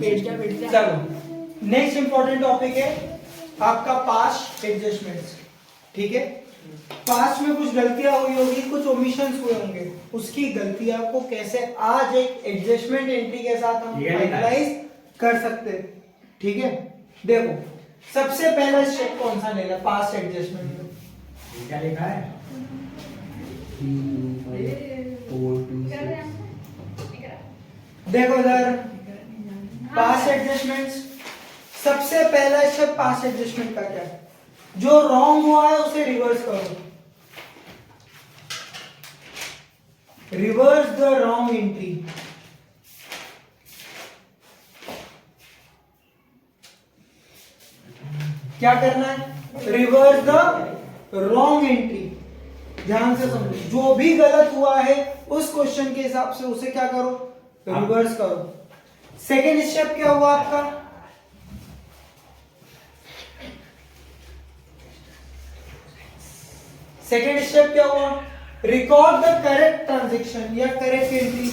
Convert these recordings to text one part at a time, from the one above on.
चलो next important topic है आपका पास्ट एडजस्टमेंट्स। ठीक है, पास्ट में कुछ गलतियां हुई होगी, कुछ ओमिशंस हुए होंगे, उसकी गलतियां को कैसे आज एक एडजस्टमेंट एंट्री के साथ हम फाइनलाइज कर सकते हैं। ठीक है, देखो सबसे पहला स्टेप कौन सा लेना पास्ट एडजस्टमेंट में? क्या लिखा है? 4 2 देखो इधर पास्ट एडजस्टमेंट्स, सबसे पहला स्टेप पास्ट एडजस्टमेंट का क्या है? जो रॉन्ग हुआ है उसे रिवर्स करो, रिवर्स द रॉन्ग एंट्री। क्या करना है? Reverse the wrong entry. ध्यान से समझो, जो भी गलत हुआ है उस क्वेश्चन के हिसाब से उसे क्या करो? रिवर्स करो। सेकेंड स्टेप क्या हुआ आपका? सेकेंड स्टेप क्या हुआ? रिकॉर्ड द करेक्ट ट्रांजेक्शन या correct entry.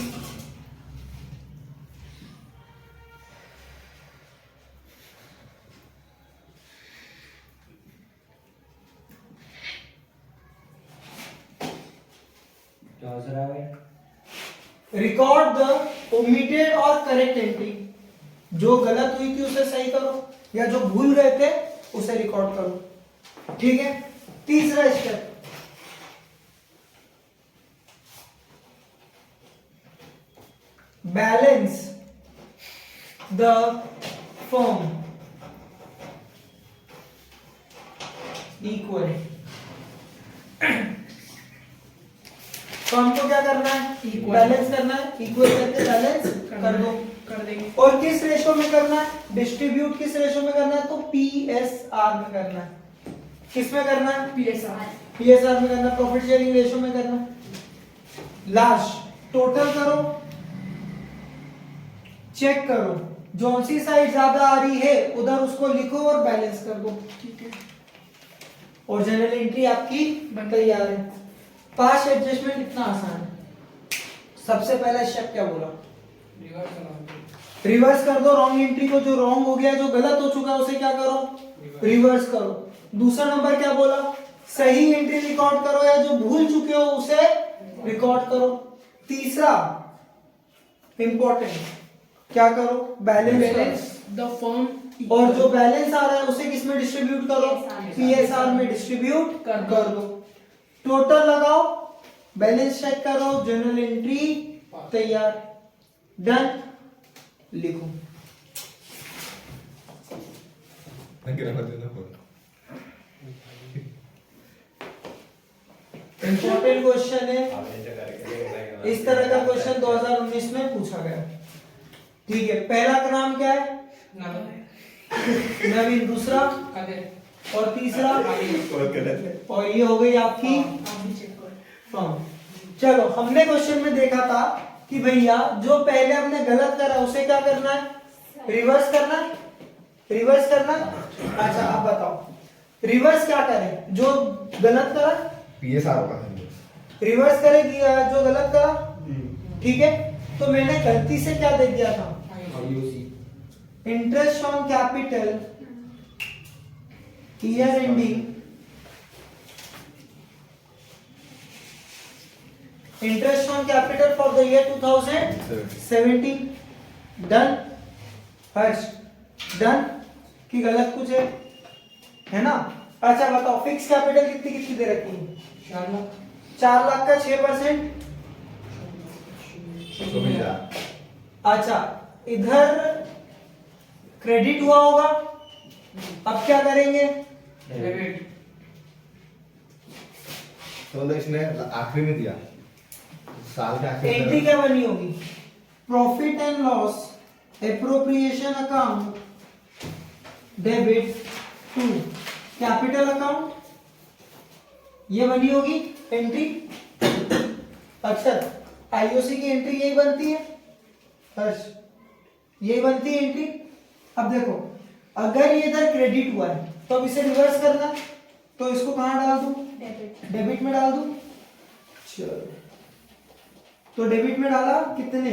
Record the omitted और करेक्ट एंट्री। जो गलत हुई थी उसे सही करो, या जो भूल गए थे उसे रिकॉर्ड करो। ठीक है, तीसरा step balance the firm equal. Firm को क्या करना है? बैलेंस करना है, इक्वल करके बैलेंस कर दो, कर देंगे। और किस रेशो में करना है? डिस्ट्रीब्यूट किस रेशो में करना है? तो पीएसआर में करना है। किस में करना है? पीएसआर में करना है, प्रॉफिट शेयरिंग रेशो में करना है। लास्ट टोटल करो, चेक करो, जौन सी साइड ज्यादा आ रही है उधर उसको लिखो और बैलेंस कर दो। ठीक है, और जनरल एंट्री आपकी तैयार है। पास्ट एडजस्टमेंट इतना आसान है। सबसे पहला स्टेप क्या बोला? रिवर्स कर दो रॉन्ग एंट्री को। जो रॉन्ग हो गया, जो गलत हो चुका है उसे क्या करो? रिवर्स करो। दूसरा नंबर क्या बोला? सही एंट्री रिकॉर्ड करो, या जो भूल चुके हो उसे रिकॉर्ड करो। तीसरा इंपॉर्टेंट क्या करो? बैलेंस द फर्म, और जो बैलेंस आ रहा है उसे किस में डिस्ट्रीब्यूट करो? पीएसआर में डिस्ट्रीब्यूट कर दो। टोटल लगाओ, बैलेंस चेक करो, जनरल एंट्री तैयार, डन। लिखो। इंपॉर्टेंट क्वेश्चन है, इस तरह का क्वेश्चन 2019 में पूछा गया। ठीक है, पहला का नाम क्या है? नवीन। दूसरा और तीसरा, और ये हो गई आपकी फर्म। चलो, हमने क्वेश्चन में देखा था कि भैया जो पहले हमने गलत करा उसे क्या करना है? रिवर्स करना है। रिवर्स करना। अच्छा, आप बताओ रिवर्स क्या करें? जो गलत करा पीएसआर होगा, रिवर्स करेगी जो गलत करा। ठीक है, तो मैंने गलती से क्या दे दिया था? Interest on capital year ending, interest on capital for the year 2017। Done. Harsh done कि गलत कुछ है ना? अच्छा बताओ, फिक्स कैपिटल कितनी कितनी दे रखी है? 4 लाख का 6%। अच्छा, इधर क्रेडिट हुआ होगा, अब क्या करेंगे? तो इसने आखिरी में दिया, साल के आखिरी एंट्री क्या बनी होगी? Profit and loss appropriation account debit to capital account, ये बनी होगी एंट्री। अच्छा, आईओसी की एंट्री यही बनती है हर्ष, यही बनती है एंट्री। अब देखो, अगर ये इधर क्रेडिट हुआ है तो अब इसे रिवर्स करना है, तो इसको कहां डाल दूं? डेबिट में डाल दूं। चलो, तो डेबिट में डाला, कितने?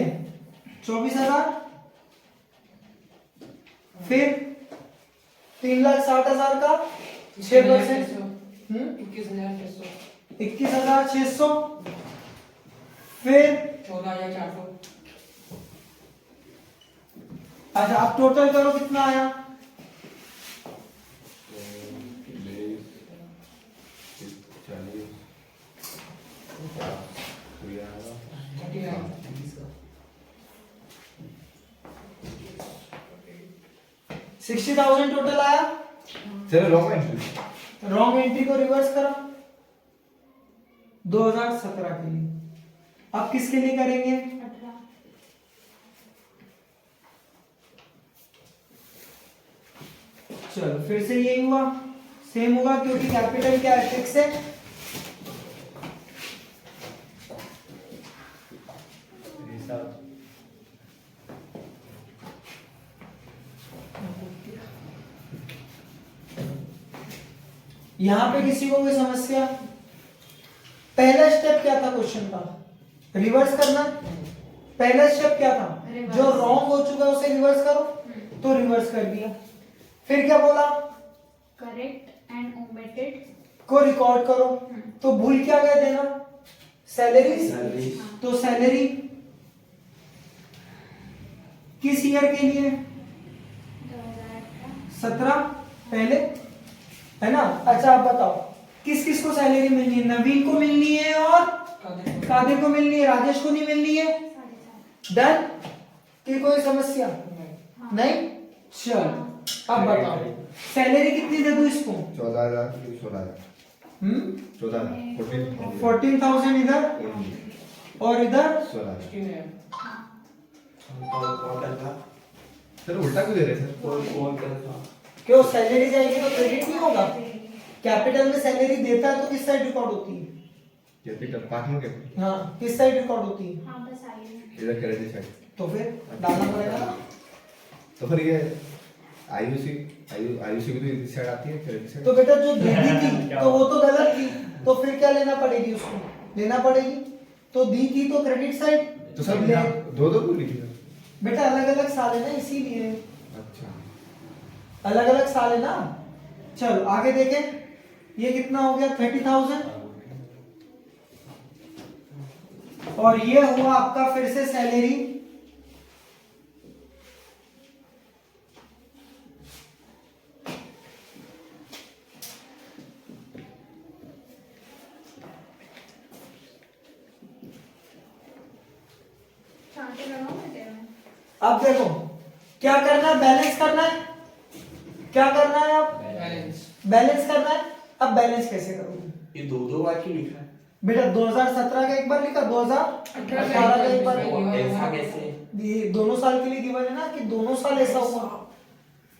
24,000। फिर 3,60,000 का 6%, 21,600, फिर 14,400, अच्छा आप टोटल करो कितना आया, 60,000 टोटल आया। चलो रॉन्ग एंट्री। रॉन्ग एंट्री को रिवर्स करो 2017 के लिए। अब किसके लिए करेंगे, 18। चलो फिर से यही हुआ, सेम होगा क्योंकि कैपिटल क्या है, फिक्स है। यहां पे किसी को कोई समस्या, पहला स्टेप क्या था क्वेश्चन का, रिवर्स करना। पहला स्टेप क्या था, रिवर्स। जो रॉन्ग हो चुका है उसे रिवर्स करो, तो रिवर्स कर दिया। फिर क्या बोला, करेक्ट एंड ओमिटेड को रिकॉर्ड करो, तो भूल क्या गया देना, सैलरी। तो सैलरी किस ईयर के लिए, 17 पहले, है ना। अच्छा आप बताओ किस किस को सैलरी मिलनी है, नवीन को मिलनी है और कादिर को मिलनी है, राजेश को नहीं मिलनी है। डन, कि कोई समस्या नहीं। चल अब बताओ सैलरी कितनी दे दूं इसको, 14,000 16,000 14,000 14,000 इधर और इधर 16,000। सर उल्टा क्यों दे रहे सर? क्यों, सैलरी जाएगी तो क्रेडिट नहीं होगा, कैपिटल में सैलरी देता है तो किस साइड रिकॉर्ड होती है, कैपिटल पार्टनर कैपिटल हाँ किस साइड रिकॉर्ड होती है, हाँ बस आई है। इधर क्रेडिट साइड। तो फिर डालना पड़ेगा ना। तो फिर ये आईयूसी भी तो इस साइड आती है क्रेडिट साइड। तो बेटा जो दे दी थी तो वो तो गलत थी, तो फिर क्या लेना पड़ेगी, उसको लेना पड़ेगी। तो दी थी तो क्रेडिट साइड, तो सर दो क्यों लिखी है? बेटा अलग अलग साल है ना इसीलिए, अच्छा अलग अलग साल है ना। चलो आगे देखें, ये कितना हो गया 30,000, और ये हुआ आपका फिर से सैलरी, अब देखो क्या करना है, बैलेंस करना है, क्या करना है, अब बैलेंस बैलेंस करना है। अब बैलेंस कैसे करोगे, ये दो बार क्यों लिखा है? बेटा 2017 का एक बार लिखा, 2018 का एक बार, ऐसा कैसे? ये दोनों साल के लिए गिवन है ना, कि दोनों साल ऐसा हुआ।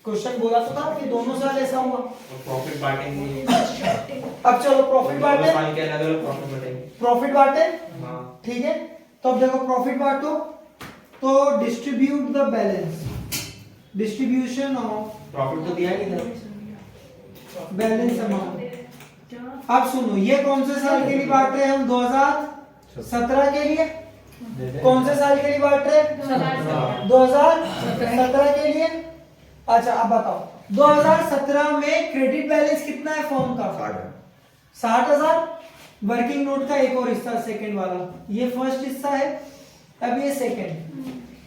क्वेश्चन बोला तो था कि दोनों साल ऐसा हुआ। प्रॉफिट बांटेंगे, अब चलो प्रॉफिट दोनों बांटे, साल के अलग अलग प्रॉफिट बांटेंगे। प्रॉफिट बांटे, हाँ ठीक है। तो अब देखो प्रॉफिट बांटो, तो distribute the balance, distribution of profit तो दिया नहीं था। Balance amount. अब सुनो, ये कौन से साल के लिए बांट रहे हैं हम, 2017 के लिए। कौन से साल के लिए बांट रहे हैं, 2017 के लिए। अच्छा अब बताओ 2017 में क्रेडिट बैलेंस कितना है फर्म का, 60,000। वर्किंग नोट का एक और हिस्सा सेकंड वाला, ये फर्स्ट हिस्सा है, अब ये सेकंड।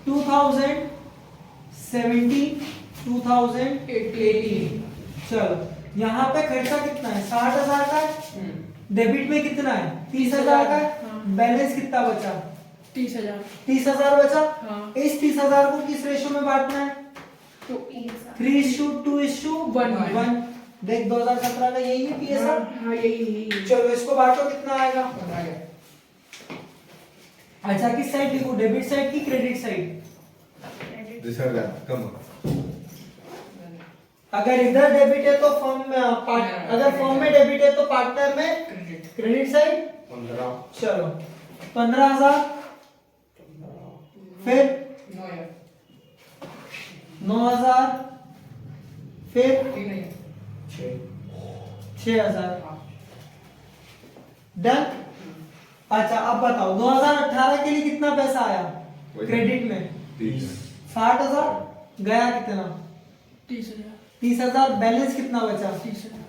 2017 2018, चलो यहाँ पे खर्चा कितना है, 60,000 का है, डेबिट में कितना है 30,000 का है, बैलेंस कितना बचा 30,000। 30,000 बचा। हाँ। इस 30,000 को किस रेशो में बांटना है, तो 3:2:1। देख 2017 का यही है पीएसआर। हाँ यही चलो इसको बांटो, कितना आएगा। अच्छा किस साइड लिखो, डेबिट साइड की क्रेडिट साइड, कम। अगर इधर डेबिट है तो फर्म में अगर फर्म में डेबिट है तो पार्टनर में क्रेडिट साइड। 15 चलो 15,000, फिर 9,000, फिर 6,000। डन। अच्छा अब बताओ 2018 के लिए कितना पैसा आया क्रेडिट में, 60,000 गया कितना, 30,000 30,000 बैलेंस कितना बचा? 30,000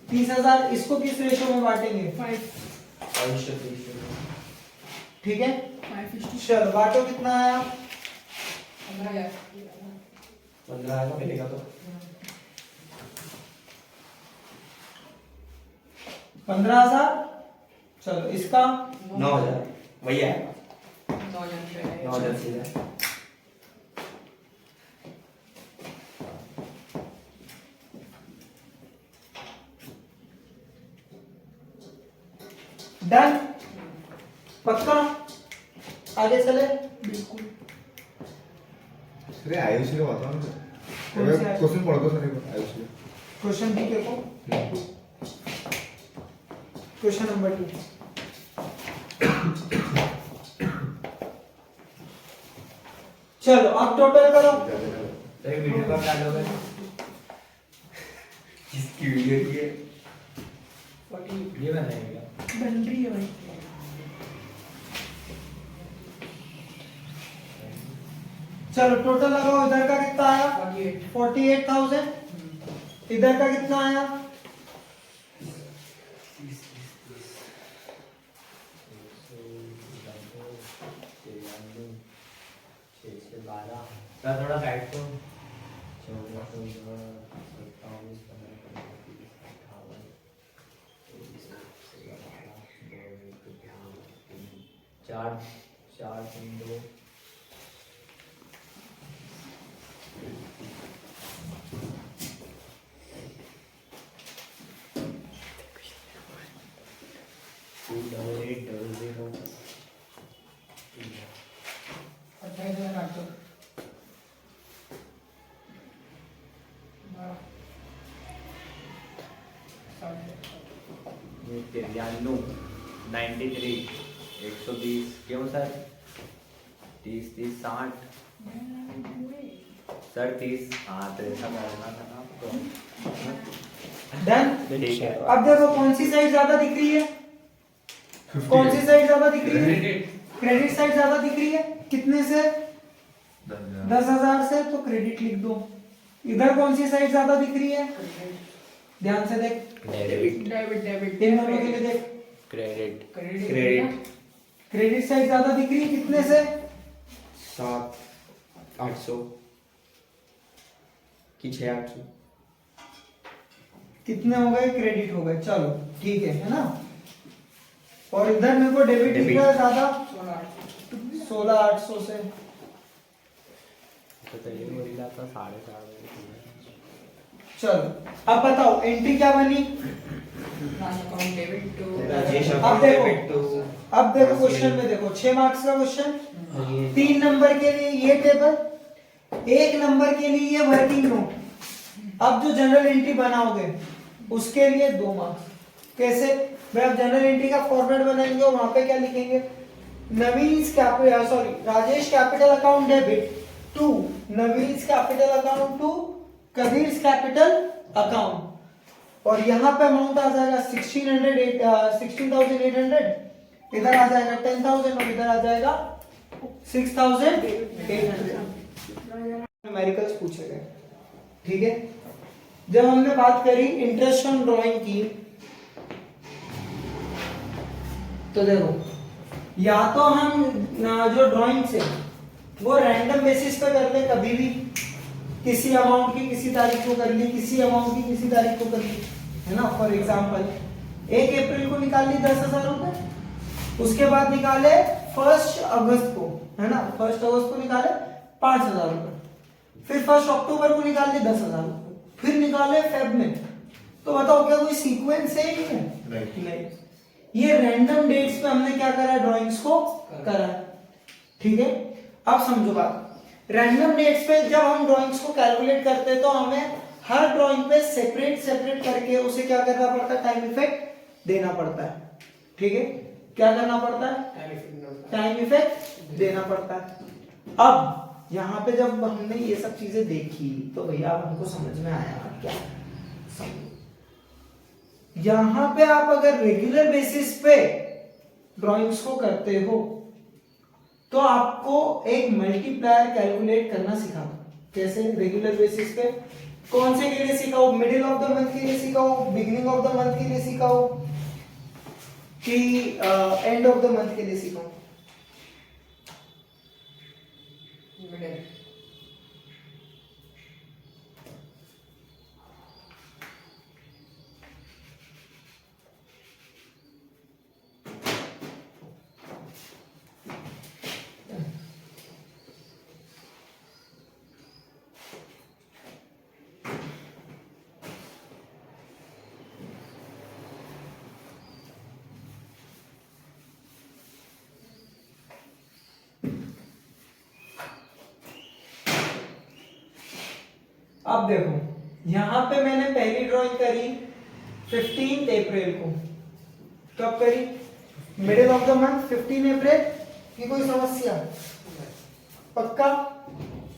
30,000 इसको किस रेशो में बांटेंगे? 5 भविष्य भविष्य ठीक है 5 चलो बांटो कितना आया? 15,000 15 आएगा पहले का तो 15,000 चलो इसका 9,000 वही है 9,000 9,000 सीधा डन पक्का आगे चले बिल्कुल अरे आयुष को बताओ ना कौन से आयुष? क्वेश्चन पढ़ दो सर एक बार, आयुष के क्वेश्चन ठीक है को क्वेश्चन नंबर 2 चलो अब टोटल करो एक वीडियो कब डालोगे किसकी वीडियो की है 40 ये बनाएगा बन रही है भाई चलो टोटल लगाओ इधर का कितना आया 48 48,000 इधर का कितना आया 12 थोड़ा साइड को 14 15 27 4 4 3 2 28800 28,000 93 93 120 क्यों सर 30 30 60 सर 30 हाँ तो ऐसा करना था ना आपको डन ठीक है अब देखो कौन सी साइड ज्यादा दिख रही है कौन सी साइड ज्यादा दिख रही है क्रेडिट साइड ज्यादा दिख रही है कितने से 10,000 से तो क्रेडिट लिख दो इधर कौन सी साइड ज्यादा दिख रही है ध्यान से देख डेबिट डेबिट इन दोनों के लिए देख क्रेडिट क्रेडिट क्रेडिट साइड ज्यादा दिख रही है कितने से 7 800 कि 6 800 कितने हो गए क्रेडिट हो गए चलो ठीक है ना और इधर मेरे को डेबिट दिख रहा है ज्यादा 16,800 से तो चलिए वो रिला था 4.5 चलो अब बताओ एंट्री क्या बनी अकाउंट डेबिट टू राजेश अब देखो तो अब देखो क्वेश्चन में देखो 6 मार्क्स का क्वेश्चन 3 नंबर के लिए ये टेबल 1 नंबर के लिए ये वर्किंग नोट अब जो जनरल एंट्री बनाओगे उसके लिए 2 मार्क्स कैसे भाई आप जनरल एंट्री का फॉर्मेट बनाएंगे और वहां पे क्या लिखेंगे Naveen's capital sorry Rajesh capital account debit to Naveen's capital account to Kabir's capital account और यहाँ पे अमाउंट आ जाएगा 16,800 इधर आ जाएगा 10,000 और इधर आ जाएगा 6,800 न्यूमेरिकल्स पूछे गए ठीक है जब हमने बात करी इंटरेस्ट ऑन ड्राइंग की तो देखो या तो हम जो ड्राइंग से वो रैंडम बेसिस पे कर ले कभी भी किसी अमाउंट की किसी तारीख को कर ली किसी अमाउंट की किसी तारीख को कर ली है ना फॉर एग्जांपल 1 अप्रैल को निकाल ली 10,000 रुपए उसके बाद निकाले 1 अगस्त को है ना 1 अगस्त को निकाले 5,000 रुपए फिर 1 अक्टूबर को निकाल ली 10,000 रुपए फिर निकाले फेब में तो बताओ क्या कोई सीक्वेंस है ही नहीं ये रैंडम डेट्स पे हमने क्या करा ड्राइंग्स को करा ठीक है अब समझो बात रैंडम डेट्स पे जब हम ड्राइंग्स को कैलकुलेट करते हैं तो हमें हर ड्राइंग पे सेपरेट करके उसे क्या करना पड़ता है टाइम इफेक्ट देना पड़ता है ठीक है क्या करना पड़ता है टाइम इफेक्ट देना पड़ता है अब यहाँ पे जब हमने ये सब चीजें देखी तो भैया अब हमको समझ में आया क्या यहाँ पे आप अगर रेगुलर बेसिस पे ड्राइंग्स को करते हो तो आपको एक मल्टीप्लायर कैलकुलेट करना सिखा कैसे रेगुलर बेसिस पे कौन से के लिए सीखा हो? मिडिल ऑफ द मंथ के लिए सीखा हो, बिगिनिंग ऑफ द मंथ के लिए सीखा हो कि एंड ऑफ द मंथ के लिए सीखा हो? मिडिल। अब देखो यहां पे मैंने पहली ड्राइंग करी 15 अप्रैल को। कब करी? मिडिल ऑफ द मंथ 15 अप्रैल की। कोई समस्या? पक्का?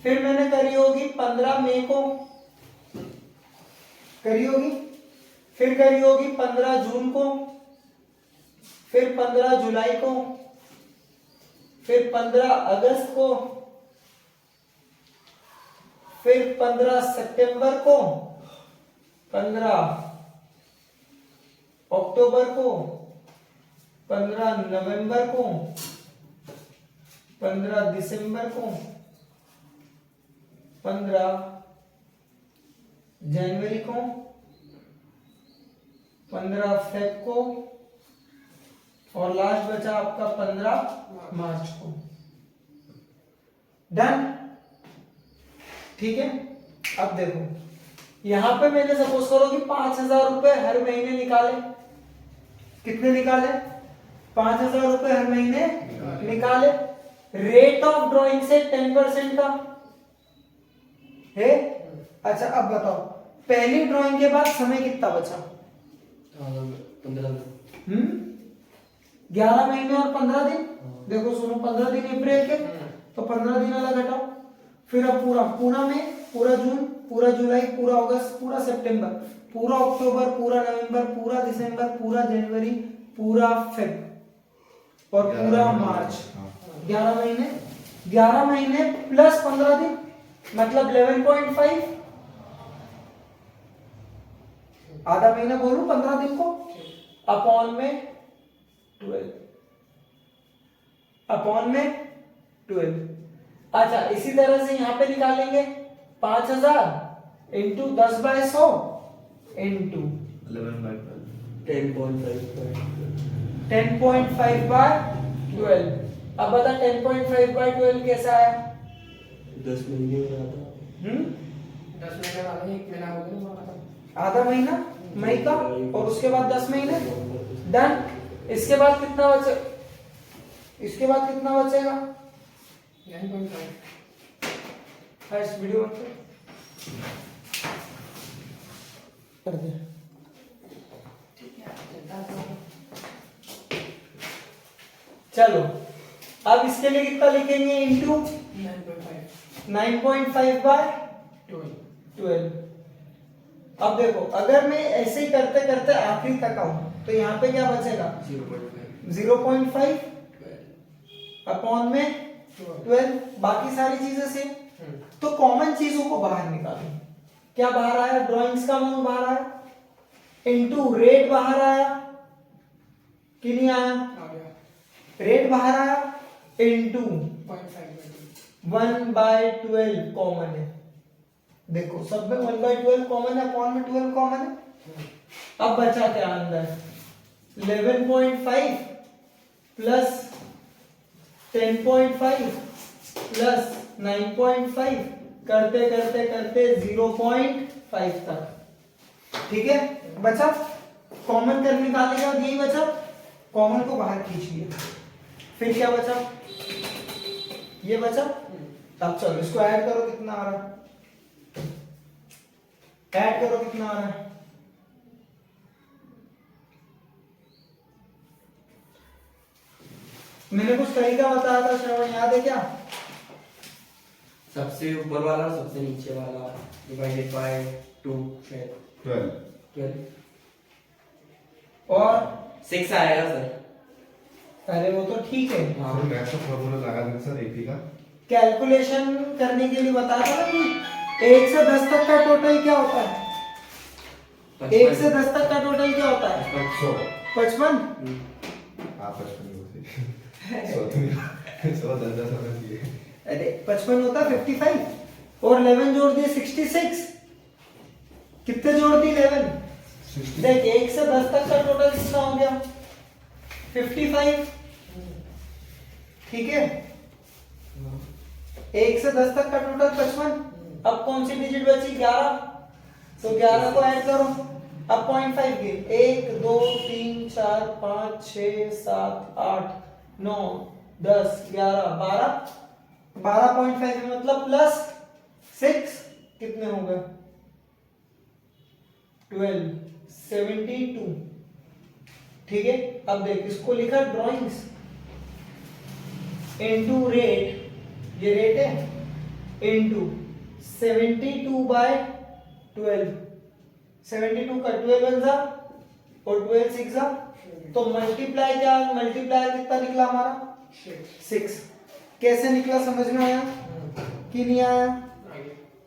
फिर मैंने करी होगी 15 मई को, करी होगी। फिर करी होगी 15 जून को, फिर 15 जुलाई को, फिर 15 अगस्त को, फिर 15 सितंबर को, 15 अक्टूबर को, 15 नवंबर को, 15 दिसंबर को, 15 जनवरी को, 15 फेब को, और लास्ट बचा आपका 15 मार्च को। डन? ठीक है। अब देखो यहां पे मैंने सपोज करो कि 5,000 रुपए हर महीने निकाले। कितने निकाले? 5,000 रुपए हर महीने निकाले। रेट ऑफ ड्राइंग से 10% का है। अच्छा अब बताओ पहली ड्राइंग के बाद समय कितना बचा? 15 11 महीने और 15 दिन। देखो सुनो 15 दिन अप्रैल के, तो 15 दिन अलग हटाओ। फिर अब पूरा मई, पूरा जून, पूरा जुलाई, पूरा अगस्त, पूरा सितंबर, पूरा अक्टूबर, पूरा नवंबर, पूरा दिसंबर, पूरा जनवरी, पूरा फेब और पूरा मार्च। 11 महीने। 11 महीने प्लस 15 दिन मतलब 11.5। आधा महीना बोलूं 15 दिन को, अपॉन में 12, अपॉन में 12। अच्छा इसी तरह से यहां पे निकालेंगे 5,000 इंटू 10/100 इंटू 10.5/12। अब बता 10.5/12 कैसा आया? 10 महीने में आता। 10 महीने वाला 1 महीना हो गया। आधा महीना मई का, और उसके बाद 10 महीने। डन। इसके बाद कितना बचे? इसके बाद कितना बचेगा? 9.5। फर्स्ट वीडियो कर दे। चलो अब इसके लिए कितना लिखेंगे? इंटू 9.5/12। अब देखो अगर मैं ऐसे ही करते करते आखिरी तक आऊं तो यहाँ पे क्या बचेगा? 0.5 अपॉन में 12। बाकी सारी चीजें सेम। तो कॉमन चीजों को बाहर निकालो। क्या बाहर आया? ड्राइंग्स का अमाउंट बाहर आया, इंटू रेट बाहर आया कि नहीं आया? रेट बाहर आया, इंटू 1/12 कॉमन है। देखो सब में 1/12 कॉमन है, अपॉन में 12 कॉमन है। अब बचा क्या अंदर? 11.5 प्लस 10.5 प्लस 9.5 करते करते करते 0.5 तक। ठीक है बचा। कॉमन कर निकालेगा, यही बचा। कॉमन को बाहर खींच लिया। फिर क्या बचा? ये बचा। अब चलो इसको ऐड करो, कितना आ रहा है? ऐड करो कितना आ रहा है? मैंने कुछ तरीका बताया था श्रवण, याद है क्या? सबसे ऊपर वाला और सबसे नीचे वाला डिवाइडेड बाय 2 शायद 12 और 6 आएगा सर। अरे वो तो ठीक है, हाँ मैथ का फॉर्मूला लगा दें सर एपी का। कैलकुलेशन करने के लिए बताया था ना कि 1 से 10 तक का टोटल क्या होता है? 1 से 10 तक का टोटल क्या होता है? 55। हाँ 55 सो तुम 10 होना चाहिए। अरे 55 होता है 55 और 11 जोड़ दिए 66। कितने जोड़ दिए 11? देख 1 से 10 तक का टोटल कितना हो गया? 55। ठीक है, 1 से 10 तक का टोटल 55। अब कौन सी डिजिट बची? 11। तो 11 को ऐड करो। अब 0.5 गिन। 1 2 3 4 5 6 7 8 9 10 11 12। 12.5 है मतलब प्लस 6 कितने हो गए? 12 72। ठीक है, अब देख इसको लिखा ड्राइंग्स इनटू रेट, ये रेट है, इनटू 72/12। 72 का 12 बन जा और 12 6 जा, तो मल्टीप्लाई क्या? मल्टीप्लाई कितना निकला हमारा? 6। कैसे निकला समझ में आया कि नहीं आया?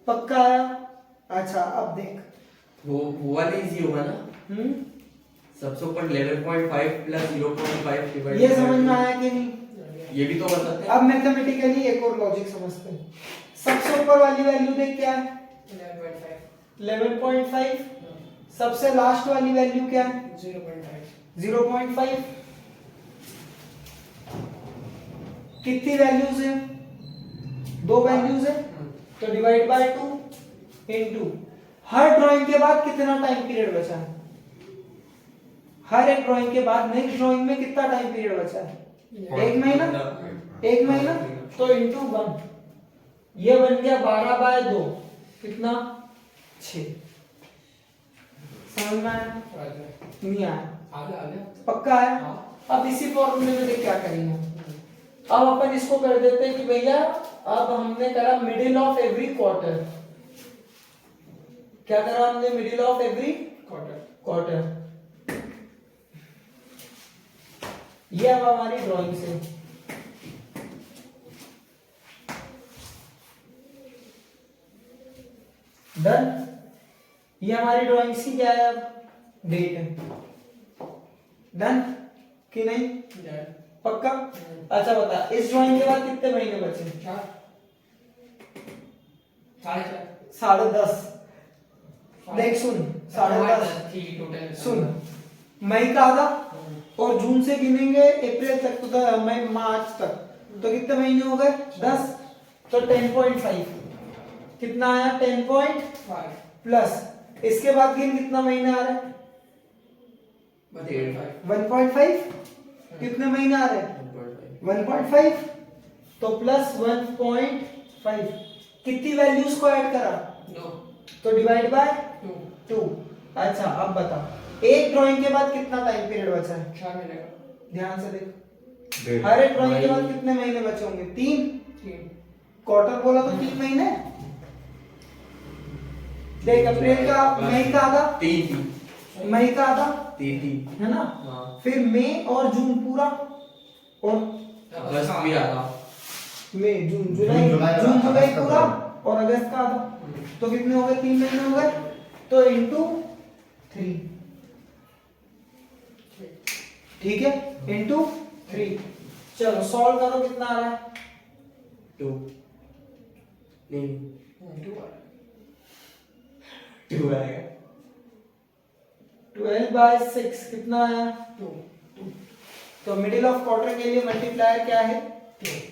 पक्का आया? अच्छा अब देख वो वाला इजी होगा ना, सबसे ऊपर 11.5 प्लस 0.5 डिवाइड। ये समझ में आया कि नहीं? ये भी तो कर सकते हैं। अब मैथमेटिकली एक और लॉजिक समझते हैं। सबसे ऊपर वाली वैल्यू देख क्या है? 11.5। सबसे लास्ट वाली वैल्यू क्या है? 0.5। कितनी वैल्यूज है? 2 वैल्यूज है, तो divide by 2 into her drawing के बाद कितना टाइम पीरियड बचा है? हर एक ड्राइंग के बाद नेक्स्ट ड्राइंग में कितना टाइम पीरियड बचा है? 1 महीना। 1 महीना तो इनटू 1, ये बन गया 12/2। कितना? 6। समझ में आया? नहीं आया? पक्का आया? अब इसी फॉर्मूले में देख क्या करेंगे। अब अपन इसको कर देते हैं कि भैया अब हमने करा मिडिल ऑफ एवरी क्वार्टर। क्या करा हमने? Middle of every quarter. ये अब हमारी ड्राइंग से डन। ये हमारी ड्राइंग सी क्या है? अब डेट है। डन कि नहीं? पक्का? अच्छा बता, इस ड्राइंग के बाद कितने महीने बचे? 10.5। देख सुन, 10.5 सुन, मई का आधा और जून से गिनेंगे अप्रैल तक, तो मई मार्च तक, तो कितने महीने हो गए? 10। तो 10.5 कितना आया? 10.5 प्लस इसके बाद गिन कितना महीने आ रहे हैं? 1.5। कितने महीने आ रहे हैं? 1.5। तो प्लस 1.5 कितनी वैल्यूज को ऐड करा? तो डिवाइड बाय 2। अच्छा अब बता, एक ड्राइंग के बाद कितना टाइम पीरियड बचा है? 4 महीने का। ध्यान से देख, हर एक ड्राइंग के बाद कितने महीने बचे होंगे? 3। क्वार्टर बोला तो 3 महीने। देख अप्रैल का, मई का आधा, 3 मई का आधा 3 है ना? हाँ। फिर मई और जून पूरा, और अगस्त भी आता। मई जून जुलाई, जून जुलाई पूरा और अगस्त का आधा, तो कितने हो गए? 3 महीने हो गए। तो इनटू 3। ठीक है, इनटू 3। चलो सॉल्व करो, कितना आ रहा है? 2 2 आएगा। 12/6 कितना आया? 2। तो मिडिल ऑफ क्वार्टर के लिए मल्टीप्लायर क्या है?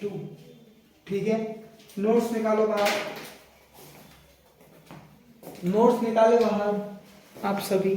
2। ठीक है, नोट्स निकालो बाहर, नोट्स निकाले बाहर आप सभी।